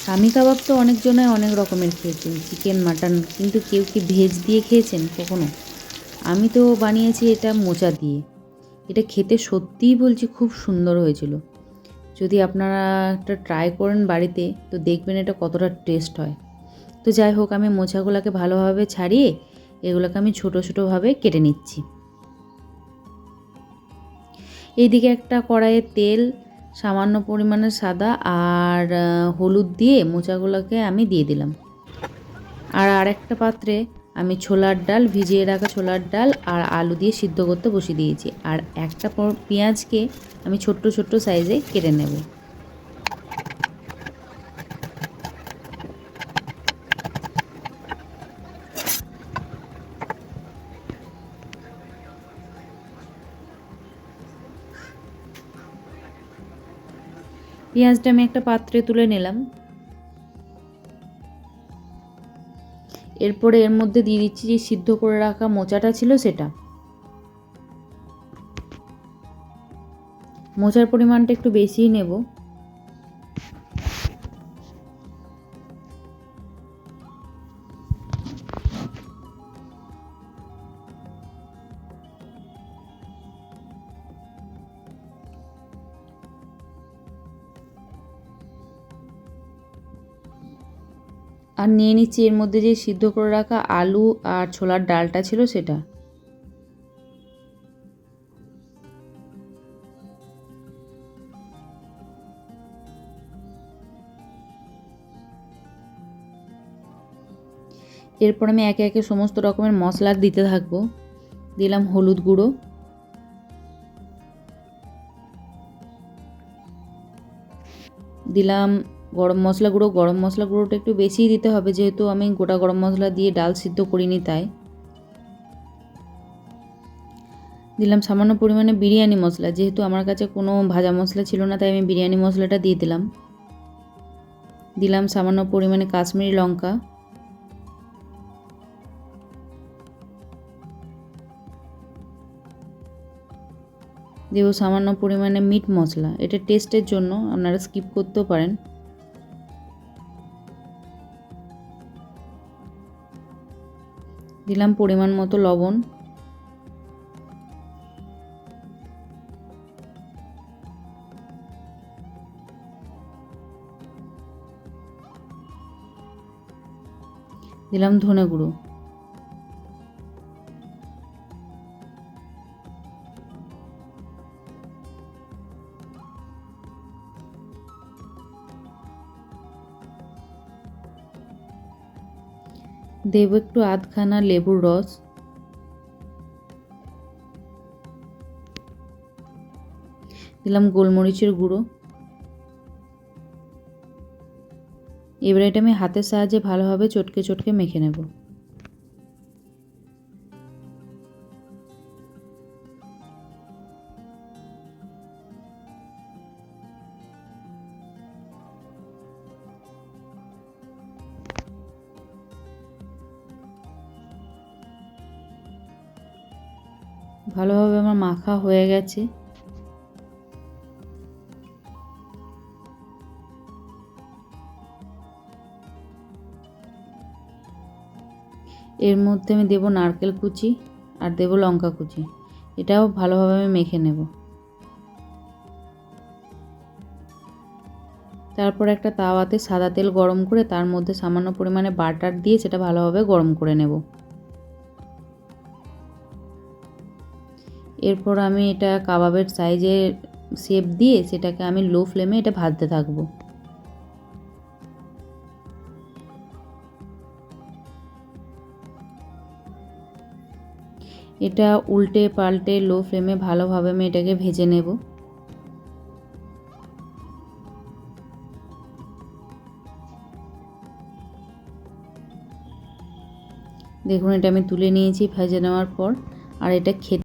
স্বামী কাবাব তো অনেকজনে অনেক রকমের খেয়েছেন, চিকেন মাটন, কিন্তু কেউ কি ভেজ দিয়ে খেয়েছেন কখনো? আমি তো বানিয়েছি এটা মোচা দিয়ে। এটা খেতে সত্যিই বলছি খুব সুন্দর হয়েছিল। যদি আপনারা একটা ট্রাই করেন বাড়িতে তো দেখবেন এটা কতটা টেস্ট হয়। তো যাই হোক, আমি মোচাগুলোকে ভালোভাবে ছাড়িয়ে এগুলোকে আমি ছোটো ছোটোভাবে কেটে নিচ্ছি। এইদিকে একটা কড়াইয়ে তেল, সামান্য পরিমাণে সাদা আর হলুদ দিয়ে মোচাগুলোকে আমি দিয়ে দিলাম। আর আরেকটা পাত্রে আমি ছোলার ডাল, ভিজিয়ে রাখা ছোলার ডাল আর আলু দিয়ে সিদ্ধ করতে বসিয়ে দিয়েছি। আর একটা পেঁয়াজকে আমি ছোট্ট ছোট্ট সাইজে কেটে নেব। পেঁয়াজটা আমি একটা পাত্রে তুলে নিলাম। এরপরে এর মধ্যে দিয়ে দিচ্ছি যে সিদ্ধ করে রাখা মোচাটা ছিল সেটা। মোচার পরিমাণটা একটু বেশিই নেব। আর নিয়ে নিচ্ছি এর মধ্যে যে সিদ্ধ করে রাখা আলু আর ছোলার ডালটা ছিল সেটা। এরপর আমি একে একে সমস্ত রকমের মশলা দিতে থাকবো। দিলাম হলুদ গুঁড়ো, দিলাম গরম মশলা গুঁড়ো। গরম মশলা গুঁড়োটা একটু বেশিই দিতে হবে, যেহেতু আমি গোটা গরম মশলা দিয়ে ডাল সিদ্ধ করিনি তাই। দিলাম সামান্য পরিমাণে বিরিয়ানি মশলা, যেহেতু আমার কাছে কোনো ভাজা মশলা ছিল না তাই আমি বিরিয়ানি মশলাটা দিয়ে দিলাম। দিলাম সামান্য পরিমাণে কাশ্মীরি লঙ্কা, দেবো সামান্য পরিমাণে মিট মশলা। এটা টেস্টের জন্য, আপনারা স্কিপ করতেও পারেন। দিলাম পরিমাণ মতো লবণ, দিলাম ধনে গুঁড়ো, দেব একটু আধখানা লেবুর রস, দিলাম গোলমরিচের গুঁড়ো। এবার এটা আমি হাতের সাহায্যে ভালোভাবে চটকে চটকে মেখে নেব। ভালোভাবে আমার মাখা হয়ে গেছে। এর মধ্যে আমি দেব নারকেল কুচি আর দেব লঙ্কা কুচি। এটাও ভালোভাবে আমি মেখে নেব। তারপর একটা তাওয়াতে সাদা তেল গরম করে তার মধ্যে সামান্য পরিমাণে বাটার দিয়ে সেটা ভালোভাবে গরম করে নেব। এরপর আমি এটা কাবাবের সাইজে শেপ দিয়ে সেটাকে আমি লো ফ্লেমে এটা ভাজতে থাকবো। এটা উল্টে পাল্টে লো ফ্লেমে ভালোভাবে আমি এটাকে ভেজে নেব। দেখুন এটা আমি তুলে নিয়েছি ভেজে নেওয়ার পর। আর এটা খেতে